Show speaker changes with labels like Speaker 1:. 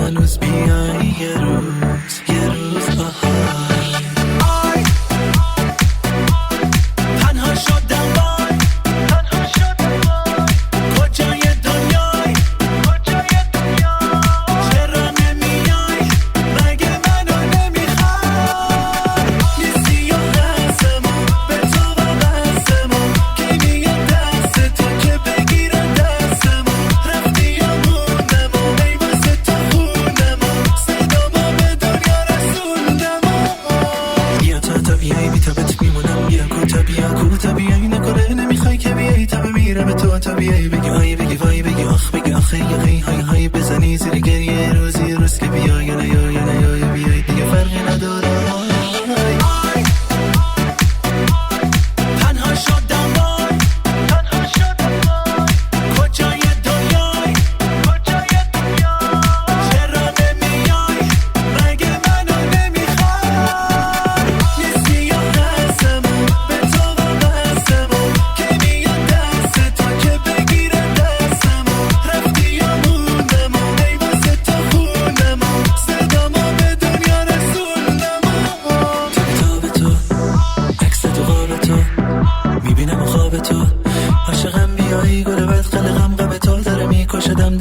Speaker 1: هنوز بیای یه روز آهای تنها شدم وای کجای دنیای چرا نمیای مگه منو نمیخوای نیستی یا هستمون به تو وابستمون کی میاد دست تو که بگیره دستمون رفتی یا موندم و ای واسه تو خونم صدامو به دنیا رسوندم بیا تا بیایی بی تبت میمونم بیا کوتا بیایی نکنه نمیخوای که بیایی تا بمیرم به تو بیایی بگی آی بگی وای بگی آخ بگی آخه یقی های بزنی زیر گریه روز که بیا یا نه بیایی دیگه فرقی نداره تنها شدم وای کجای دنیای چرا نمیای مگه منو نمیخوای نیستی یا هستمون به تو وابستمون کی میاد دست تو که بگیره دستمون رفتی یا موندم و ای واسه تو خونم صدامو به دنیا رسوندم تو به تو عکس تو قاب تو میبینم خواب تو عاشقم بیایی گل بد قلقم غم تو داره میکشه دم